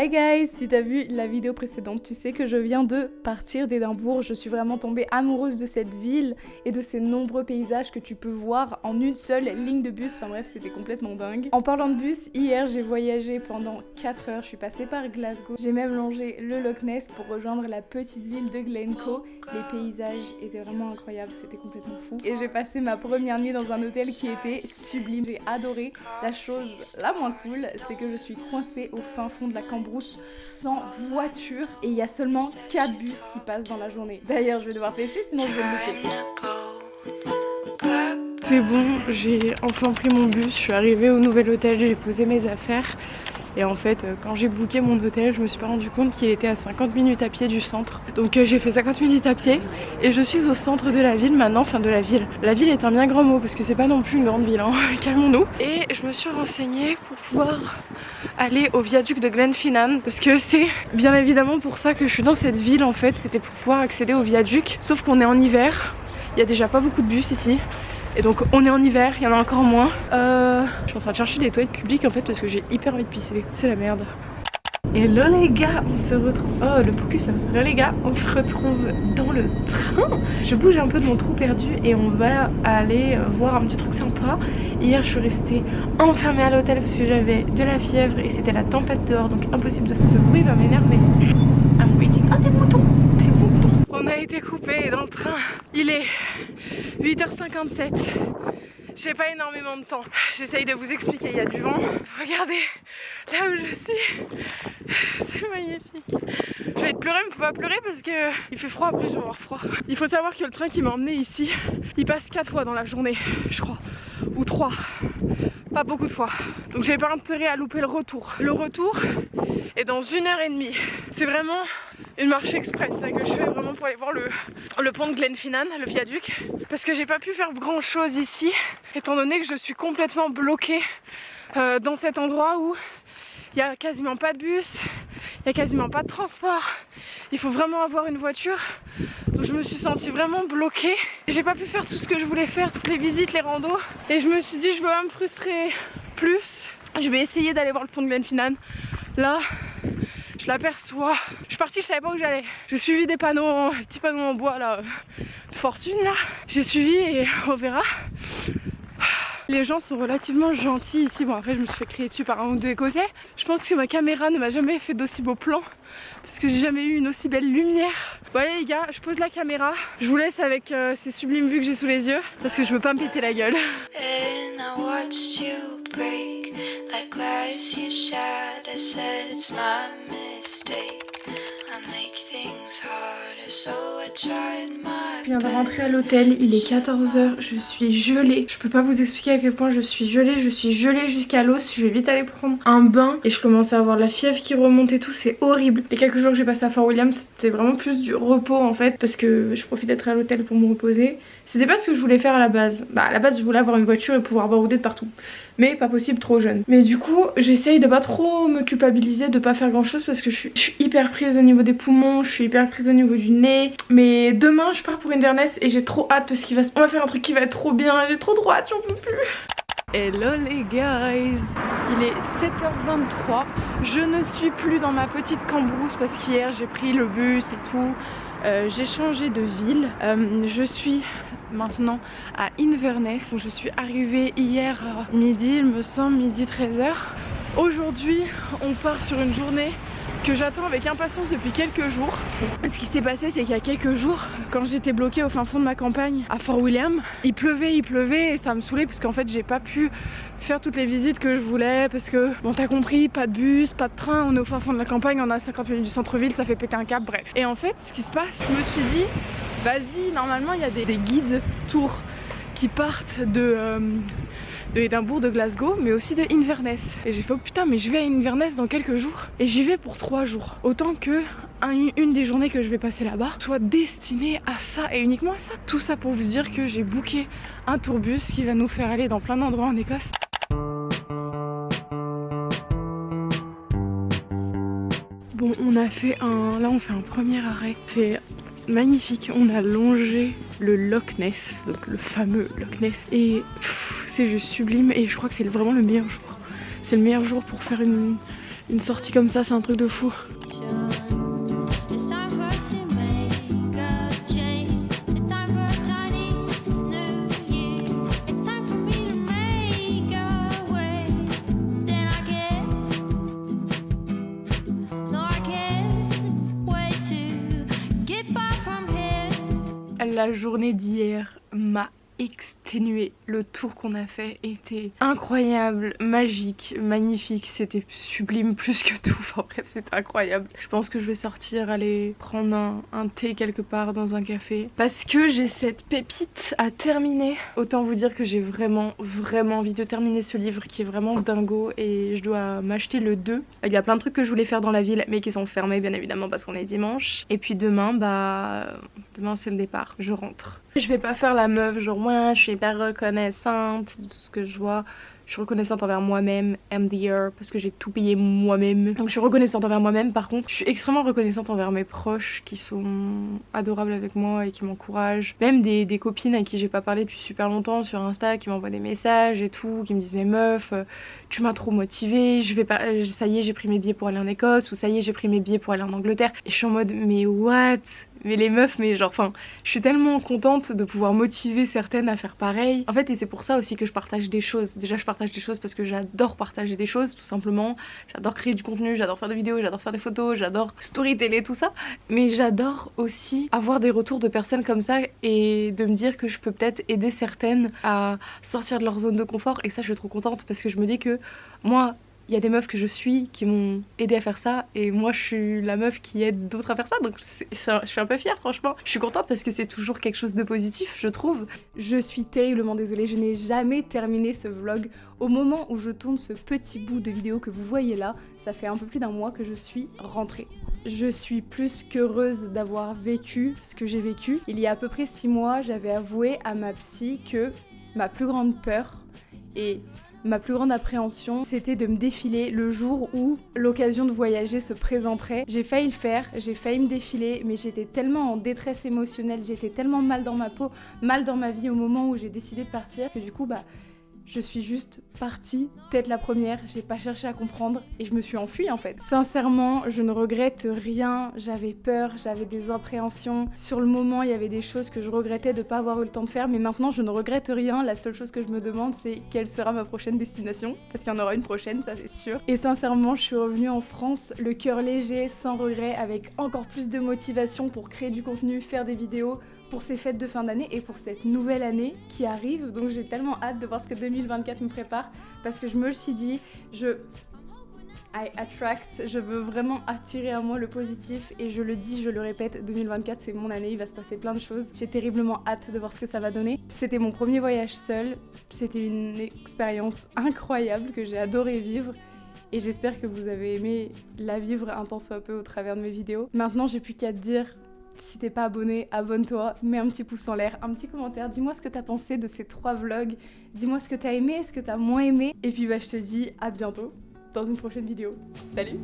Hi guys, si t'as vu la vidéo précédente, tu sais que je viens de partir d'Édimbourg. Je suis vraiment tombée amoureuse de cette ville et de ses nombreux paysages que tu peux voir en une seule ligne de bus. Enfin bref, c'était complètement dingue. En parlant de bus, hier j'ai voyagé pendant 4 heures. Je suis passée par Glasgow. J'ai même longé le Loch Ness pour rejoindre la petite ville de Glencoe. Les paysages étaient vraiment incroyables, c'était complètement fou. Et j'ai passé ma première nuit dans un hôtel qui était sublime. J'ai adoré. La chose la moins cool, c'est que je suis coincée au fin fond de la Cambrousse sans voiture et il y a seulement 4 bus qui passent dans la journée. D'ailleurs, je vais devoir te laisser sinon je vais me louper. C'est bon, j'ai enfin pris mon bus, je suis arrivée au nouvel hôtel, j'ai posé mes affaires. Et en fait, quand j'ai booké mon hôtel, je me suis pas rendu compte qu'il était à 50 minutes à pied du centre. Donc j'ai fait 50 minutes à pied et je suis au centre de la ville maintenant, enfin de la ville. La ville est un bien grand mot parce que c'est pas non plus une grande ville, hein. Calmons-nous. Et je me suis renseignée pour pouvoir aller au viaduc de Glenfinnan parce que c'est bien évidemment pour ça que je suis dans cette ville en fait. C'était pour pouvoir accéder au viaduc. Sauf qu'on est en hiver, il y a déjà pas beaucoup de bus ici. Et donc on est en hiver, il y en a encore moins. Je suis en train de chercher des toilettes publiques en fait parce que j'ai hyper envie de pisser. C'est la merde. Et là les gars, on se retrouve... Oh le focus là. Là les gars, on se retrouve dans le train. Je bouge un peu de mon trou perdu et on va aller voir un petit truc sympa. Hier je suis restée enfermée à l'hôtel parce que j'avais de la fièvre et c'était la tempête dehors. Donc impossible de... Ce bruit va m'énerver. I'm waiting. Ah des moutons. On a été coupé dans le train. Il est 8h57. J'ai pas énormément de temps. J'essaye de vous expliquer, il y a du vent. Regardez là où je suis. C'est magnifique. Je vais te pleurer, mais faut pas pleurer parce que il fait froid après, je vais avoir froid. Il faut savoir que le train qui m'a emmené ici, il passe 4 fois dans la journée, je crois. Ou 3. Pas beaucoup de fois. Donc j'ai pas intérêt à louper le retour. Le retour est dans 1h30. C'est vraiment une marche express là, que je fais vraiment pour aller voir le pont de Glenfinnan, le viaduc. Parce que j'ai pas pu faire grand chose ici, étant donné que je suis complètement bloquée dans cet endroit où il y a quasiment pas de bus, il y a quasiment pas de transport. Il faut vraiment avoir une voiture. Donc je me suis sentie vraiment bloquée. J'ai pas pu faire tout ce que je voulais faire, toutes les visites, les randos. Et je me suis dit je veux pas me frustrer plus. Je vais essayer d'aller voir le pont de Glenfinnan. Là, je l'aperçois. Je suis partie, je savais pas où j'allais. J'ai suivi des panneaux, des petits panneaux en bois là, de fortune là. J'ai suivi et on verra. Les gens sont relativement gentils ici. Bon après je me suis fait crier dessus par un ou deux écossais. Je pense que ma caméra ne m'a jamais fait d'aussi beaux plans parce que j'ai jamais eu une aussi belle lumière. Bon allez les gars, je pose la caméra. Je vous laisse avec ces sublimes vues que j'ai sous les yeux parce que je veux pas me péter la gueule. Je viens de rentrer à l'hôtel, il est 14h, je suis gelée. Je peux pas vous expliquer à quel point je suis gelée jusqu'à l'os. Je vais vite aller prendre un bain et je commence à avoir la fièvre qui remonte et tout, c'est horrible. Les quelques jours que j'ai passé à Fort William, c'était vraiment plus du repos en fait parce que je profite d'être à l'hôtel pour me reposer. C'était pas ce que je voulais faire à la base. Bah à la base je voulais avoir une voiture et pouvoir barouder de partout. Mais pas possible trop jeune. Mais du coup j'essaye de pas trop me culpabiliser, de pas faire grand chose parce que je suis hyper prise au niveau des poumons, je suis hyper prise au niveau du nez. Mais demain je pars pour Inverness et j'ai trop hâte parce qu'on va faire un truc qui va être trop bien. J'ai trop hâte, j'en peux plus. Hello les guys, il est 7h23. Je ne suis plus dans ma petite Cambrousse parce qu'hier j'ai pris le bus et tout. J'ai changé de ville. Je suis maintenant à Inverness. Je suis arrivée hier à midi, il me semble, midi 13h. Aujourd'hui, on part sur une journée que j'attends avec impatience depuis quelques jours. Ce qui s'est passé, c'est qu'il y a quelques jours, quand j'étais bloquée au fin fond de ma campagne à Fort William, il pleuvait et ça me saoulait parce qu'en fait j'ai pas pu faire toutes les visites que je voulais parce que, bon t'as compris, pas de bus, pas de train, on est au fin fond de la campagne, on a 50 minutes du centre-ville, ça fait péter un câble, bref. Et en fait, ce qui se passe, je me suis dit, vas-y, normalement il y a des guides tours qui partent de Édimbourg, de Glasgow, mais aussi de Inverness. Et j'ai fait oh putain, mais je vais à Inverness dans quelques jours et j'y vais pour 3 jours. Autant que une des journées que je vais passer là-bas soit destinée à ça et uniquement à ça. Tout ça pour vous dire que j'ai booké un tourbus qui va nous faire aller dans plein d'endroits en Écosse. Bon, on a fait là on fait un premier arrêt. C'est magnifique, on a longé le Loch Ness, donc le fameux Loch Ness, et c'est juste sublime et je crois que c'est vraiment le meilleur jour. C'est le meilleur jour pour faire une Une sortie comme ça, c'est un truc de fou. La journée d'hier m'a exténué. Le tour qu'on a fait était incroyable, magique, magnifique, c'était sublime plus que tout. Enfin bref, c'était incroyable. Je pense que je vais sortir, aller prendre un thé quelque part dans un café parce que j'ai cette pépite à terminer. Autant vous dire que j'ai vraiment envie de terminer ce livre qui est vraiment dingo et je dois m'acheter le 2. Il y a plein de trucs que je voulais faire dans la ville mais qui sont fermés bien évidemment parce qu'on est dimanche. Et puis demain, demain c'est le départ, je rentre. Je vais pas faire la meuf genre moi je suis hyper reconnaissante de tout ce que je vois. Je suis reconnaissante envers moi-même, MDR, parce que j'ai tout payé moi-même. Donc je suis reconnaissante envers moi-même. Par contre, je suis extrêmement reconnaissante envers mes proches qui sont adorables avec moi et qui m'encouragent. Même des copines à qui j'ai pas parlé depuis super longtemps sur Insta, qui m'envoient des messages et tout, qui me disent mais meuf, tu m'as trop motivée, ça y est j'ai pris mes billets pour aller en Écosse, ou ça y est j'ai pris mes billets pour aller en Angleterre. Et je suis en mode mais what? Mais les meufs, mais genre, enfin, je suis tellement contente de pouvoir motiver certaines à faire pareil. En fait, et c'est pour ça aussi que je partage des choses. Déjà, je partage des choses parce que j'adore partager des choses, tout simplement. J'adore créer du contenu, j'adore faire des vidéos, j'adore faire des photos, j'adore storyteller, tout ça. Mais j'adore aussi avoir des retours de personnes comme ça et de me dire que je peux peut-être aider certaines à sortir de leur zone de confort. Et ça, je suis trop contente parce que je me dis que moi, il y a des meufs que je suis qui m'ont aidé à faire ça et moi je suis la meuf qui aide d'autres à faire ça, donc je suis un peu fière franchement. Je suis contente parce que c'est toujours quelque chose de positif je trouve. Je suis terriblement désolée, je n'ai jamais terminé ce vlog. Au moment où je tourne ce petit bout de vidéo que vous voyez là, ça fait un peu plus d'un mois que je suis rentrée. Je suis plus qu'heureuse d'avoir vécu ce que j'ai vécu. Il y a à peu près 6 mois, j'avais avoué à ma psy que ma plus grande peur et ma plus grande appréhension, c'était de me défiler le jour où l'occasion de voyager se présenterait. J'ai failli le faire, j'ai failli me défiler, mais j'étais tellement en détresse émotionnelle, j'étais tellement mal dans ma peau, mal dans ma vie au moment où j'ai décidé de partir, que du coup, je suis juste partie, tête la première, j'ai pas cherché à comprendre et je me suis enfuie en fait. Sincèrement, je ne regrette rien, j'avais peur, j'avais des appréhensions. Sur le moment, il y avait des choses que je regrettais de pas avoir eu le temps de faire, mais maintenant je ne regrette rien. La seule chose que je me demande, c'est quelle sera ma prochaine destination, parce qu'il y en aura une prochaine, ça c'est sûr. Et sincèrement, je suis revenue en France, le cœur léger, sans regret, avec encore plus de motivation pour créer du contenu, faire des vidéos, pour ces fêtes de fin d'année et pour cette nouvelle année qui arrive. Donc j'ai tellement hâte de voir ce que 2024 me prépare parce que je me le suis dit, I attract, je veux vraiment attirer à moi le positif et je le dis, je le répète, 2024 c'est mon année, il va se passer plein de choses. J'ai terriblement hâte de voir ce que ça va donner. C'était mon premier voyage seul, c'était une expérience incroyable que j'ai adoré vivre. Et j'espère que vous avez aimé la vivre un tant soit peu au travers de mes vidéos. Maintenant j'ai plus qu'à te dire, si t'es pas abonné, abonne-toi, mets un petit pouce en l'air, un petit commentaire, dis-moi ce que t'as pensé de ces 3 vlogs, dis-moi ce que t'as aimé, ce que t'as moins aimé, et puis je te dis à bientôt dans une prochaine vidéo. Salut!